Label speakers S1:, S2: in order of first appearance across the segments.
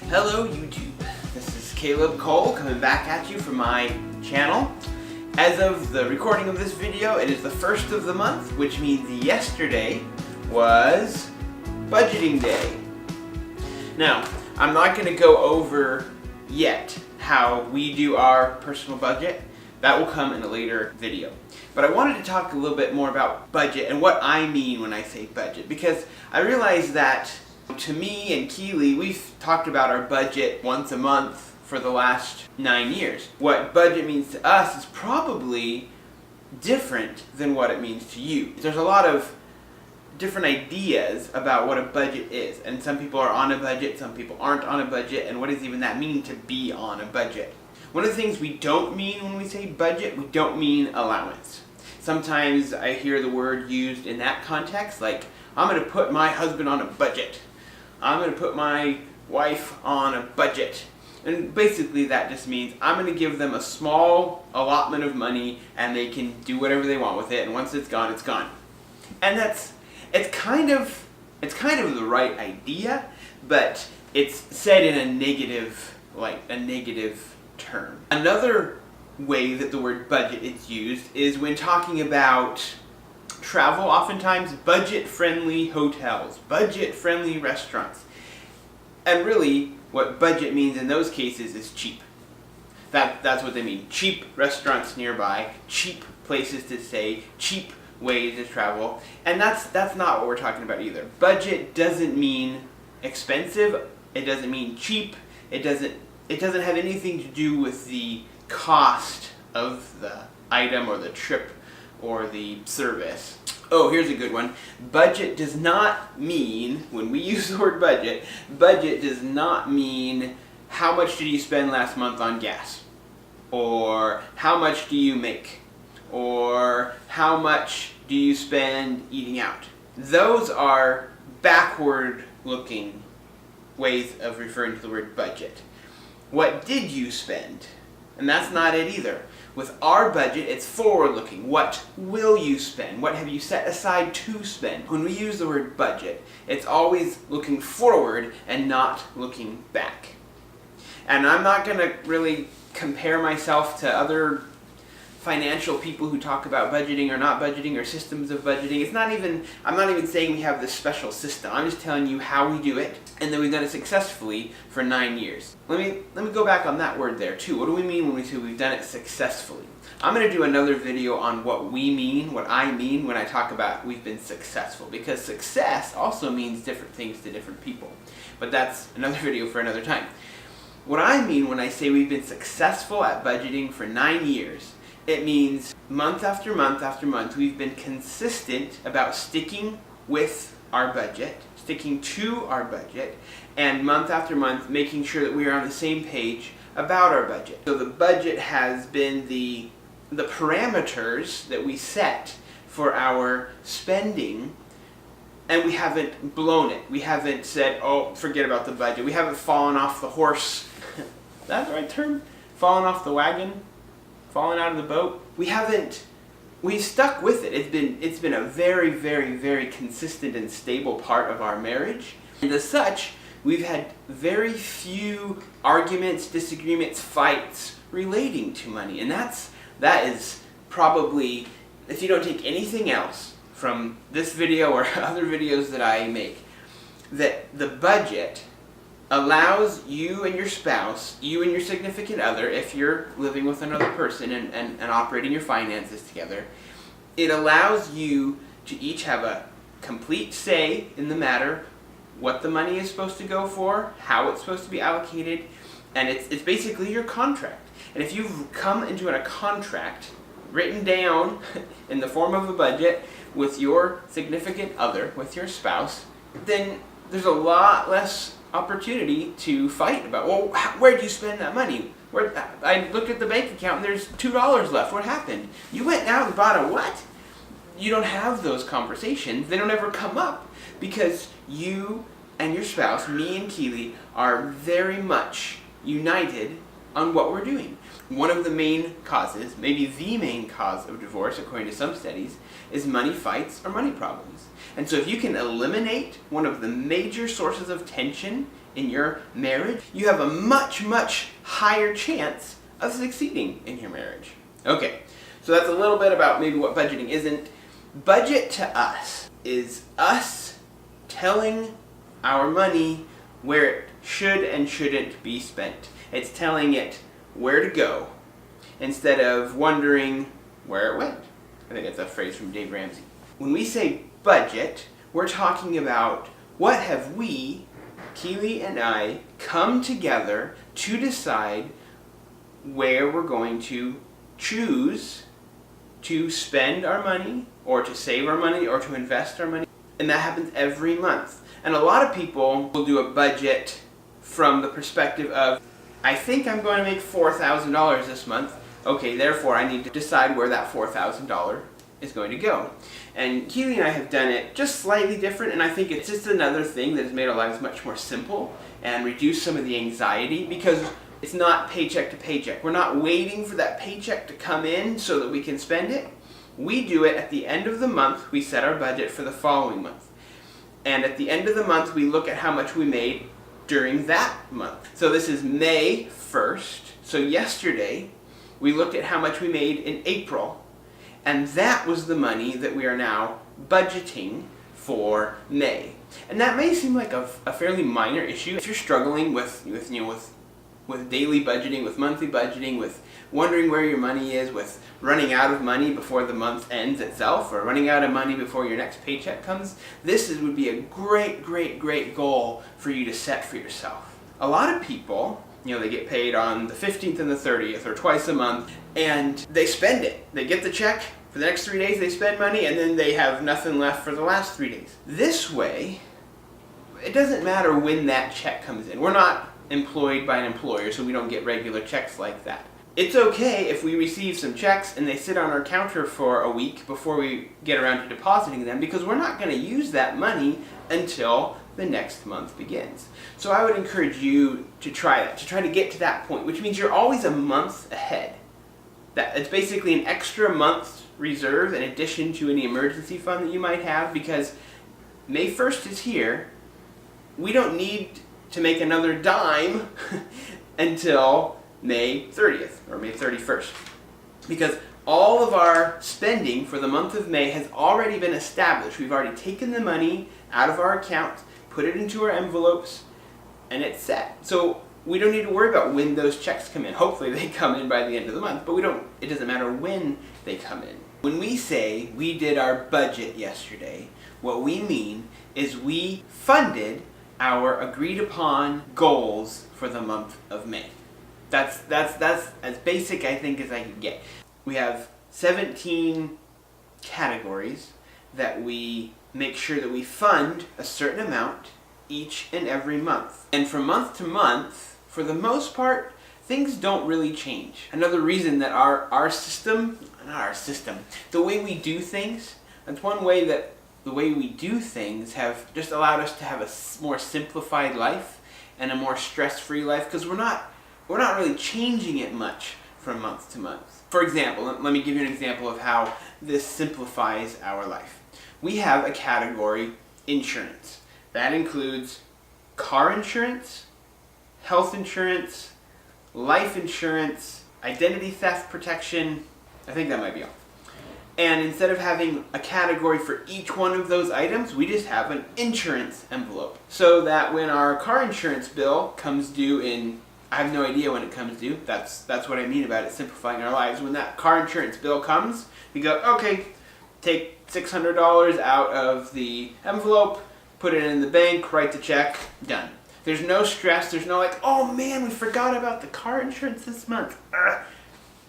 S1: Hello YouTube, this is Caleb Cole coming back at you from my channel. As of the recording of this video, it is the first of the month, which means yesterday was budgeting day. Now, I'm not going to go over yet how we do our personal budget. That will come in a later video. But I wanted to talk a little bit more about budget and what I mean when I say budget, because I realize that to me and Keely, we've talked about our budget once a month for the last 9 years. What budget means to us is probably different than what it means to you. There's a lot of different ideas about what a budget is, and some people are on a budget, some people aren't on a budget, and what does even that mean to be on a budget? One of the things we don't mean when we say budget, we don't mean allowance. Sometimes I hear the word used in that context, like, I'm going to put my husband on a budget. I'm going to put my wife on a budget. And basically that just means I'm going to give them a small allotment of money and they can do whatever they want with it, and once it's gone, it's gone. And it's kind of the right idea, but it's said in a negative term. Another way that the word budget is used is when talking about travel, oftentimes budget-friendly hotels, budget-friendly restaurants. And really, what budget means in those cases is cheap. That's what they mean. Cheap restaurants nearby, cheap places to stay, cheap ways to travel. And that's not what we're talking about either. Budget doesn't mean expensive, it doesn't mean cheap, it doesn't have anything to do with the cost of the item or the trip or the service. Oh, here's a good one. Budget does not mean, when we use the word budget does not mean how much did you spend last month on gas, or how much do you make, or how much do you spend eating out. Those are backward looking ways of referring to the word budget. What did you spend? And that's not it either. With our budget, it's forward-looking. What will you spend? What have you set aside to spend? When we use the word budget, it's always looking forward and not looking back. And I'm not going to really compare myself to other financial people who talk about budgeting or not budgeting or systems of budgeting. I'm not even saying we have this special system. I'm just telling you how we do it, and that we've done it successfully for 9 years. Let me go back on that word there too. What do we mean when we say we've done it successfully? I'm going to do another video on what I mean when I talk about we've been successful, because success also means different things to different people. But that's another video for another time. What I mean when I say we've been successful at budgeting for 9 years, it means month after month after month we've been consistent about sticking with our budget, sticking to our budget, and month after month making sure that we are on the same page about our budget. So the budget has been the parameters that we set for our spending, and we haven't blown it. We haven't said, oh, forget about the budget. We haven't fallen off the horse. Is that the right term? Fallen off the wagon? Fallen out of the boat? We've stuck with it. It's been a very, very, very consistent and stable part of our marriage. And as such, we've had very few arguments, disagreements, fights relating to money. And that is probably, if you don't take anything else from this video or other videos that I make, that the budget allows you and your spouse, you and your significant other, if you're living with another person and operating your finances together, it allows you to each have a complete say in the matter, what the money is supposed to go for, how it's supposed to be allocated, and it's basically your contract. And if you've come into a contract written down in the form of a budget with your significant other, with your spouse, then there's a lot less opportunity to fight about, well, where do you spend that money? I looked at the bank account and there's $2 left. What happened? You went out and bought a what? You don't have those conversations. They don't ever come up because you and your spouse, me and Keely, are very much united on what we're doing. One of the main causes, maybe the main cause of divorce, according to some studies, is money fights or money problems. And so if you can eliminate one of the major sources of tension in your marriage, you have a much, much higher chance of succeeding in your marriage. Okay, so that's a little bit about maybe what budgeting isn't. Budget to us is us telling our money where it should and shouldn't be spent. It's telling it where to go instead of wondering where it went. I think that's a phrase from Dave Ramsey. When we say budget, we're talking about what have we, Keely and I, come together to decide where we're going to choose to spend our money, or to save our money, or to invest our money. And that happens every month. And a lot of people will do a budget from the perspective of, I think I'm going to make $4,000 this month. Okay, therefore I need to decide where that $4,000 is going to go. And Keely and I have done it just slightly different, and I think it's just another thing that has made our lives much more simple and reduced some of the anxiety, because it's not paycheck to paycheck. We're not waiting for that paycheck to come in so that we can spend it. We do it at the end of the month. We set our budget for the following month. And at the end of the month, we look at how much we made during that month. So this is May 1st. So yesterday, we looked at how much we made in April. And that was the money that we are now budgeting for May. And that may seem like a fairly minor issue. If you're struggling with daily budgeting, with monthly budgeting, with wondering where your money is, with running out of money before the month ends itself, or running out of money before your next paycheck comes, would be a great, great, great goal for you to set for yourself. A lot of people, they get paid on the 15th and the 30th, or twice a month, and they spend it. They get the check, for the next 3 days they spend money, and then they have nothing left for the last 3 days. This way, it doesn't matter when that check comes in. We're not employed by an employer, so we don't get regular checks like that. It's okay if we receive some checks and they sit on our counter for a week before we get around to depositing them, because we're not going to use that money until the next month begins. So I would encourage you to try that, to try to get to that point, which means you're always a month ahead. It's basically an extra month's reserve in addition to any emergency fund that you might have, because May 1st is here. We don't need to make another dime until May 30th or May 31st, because all of our spending for the month of May has already been established. We've already taken the money out of our account, put it into our envelopes, and it's set. So we don't need to worry about when those checks come in. Hopefully they come in by the end of the month, but it doesn't matter when they come in. When we say we did our budget yesterday, what we mean is we funded our agreed upon goals for the month of May. That's as basic, I think, as I can get. We have 17 categories that we make sure that we fund a certain amount each and every month. And from month to month, for the most part, things don't really change. Another reason that the way we do things, that's one way that the way we do things have just allowed us to have a more simplified life and a more stress-free life, because we're not really changing it much from month to month. For example, let me give you an example of how this simplifies our life. We have a category, insurance. That includes car insurance, health insurance, life insurance, identity theft protection. I think that might be all. And instead of having a category for each one of those items, we just have an insurance envelope. So that when our car insurance bill comes due in, I have no idea when it comes due. That's what I mean about it simplifying our lives. When that car insurance bill comes, we go, okay, take $600 out of the envelope, put it in the bank, write the check, done. There's no stress. There's no like, oh man, we forgot about the car insurance this month.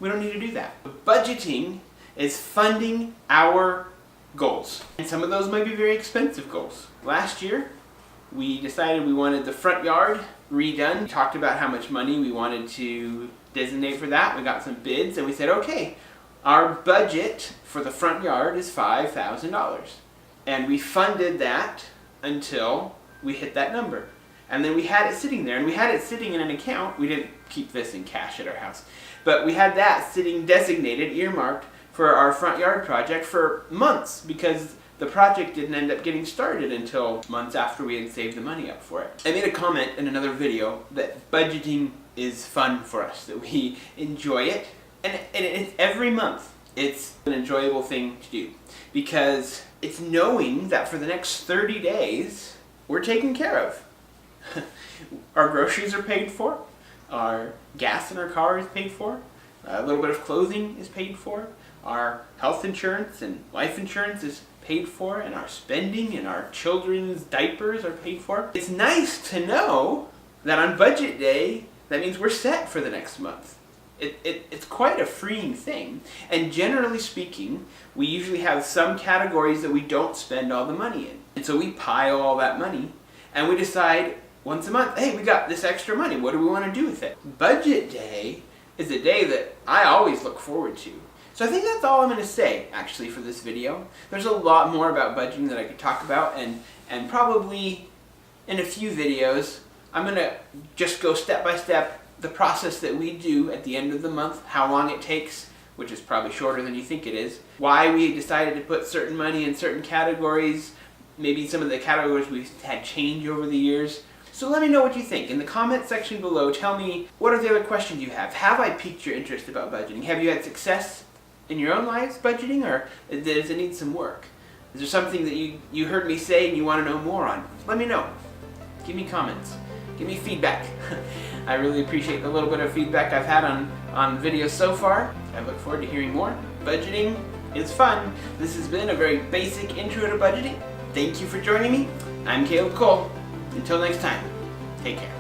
S1: We don't need to do that. Budgeting is funding our goals. And some of those might be very expensive goals. Last year, we decided we wanted the front yard redone. We talked about how much money we wanted to designate for that. We got some bids and we said, okay, our budget for the front yard is $5,000. And we funded that until we hit that number. And then we had it sitting there, and we had it sitting in an account. We didn't keep this in cash at our house, but we had that sitting designated, earmarked for our front yard project for months, because the project didn't end up getting started until months after we had saved the money up for it. I made a comment in another video that budgeting is fun for us, that we enjoy it, and it's every month. It's an enjoyable thing to do because it's knowing that for the next 30 days we're taken care of. Our groceries are paid for, our gas in our car is paid for, a little bit of clothing is paid for, our health insurance and life insurance is paid for, and our spending and our children's diapers are paid for. It's nice to know that on budget day, that means we're set for the next month. It's quite a freeing thing, and generally speaking, we usually have some categories that we don't spend all the money in. And so we pile all that money, and we decide once a month, hey, we got this extra money, what do we want to do with it? Budget day is a day that I always look forward to. So I think that's all I'm going to say, actually, for this video. There's a lot more about budgeting that I could talk about, and probably in a few videos, I'm going to just go step by step the process that we do at the end of the month, how long it takes, which is probably shorter than you think it is, why we decided to put certain money in certain categories, maybe some of the categories we've had change over the years. So let me know what you think. In the comment section below, tell me what are the other questions you have. Have I piqued your interest about budgeting? Have you had success in your own lives budgeting, or does it need some work? Is there something that you heard me say and you want to know more on? Let me know. Give me comments. Give me feedback. I really appreciate the little bit of feedback I've had on videos so far. I look forward to hearing more. Budgeting is fun. This has been a very basic intro to budgeting. Thank you for joining me. I'm Caleb Cole. Until next time, take care.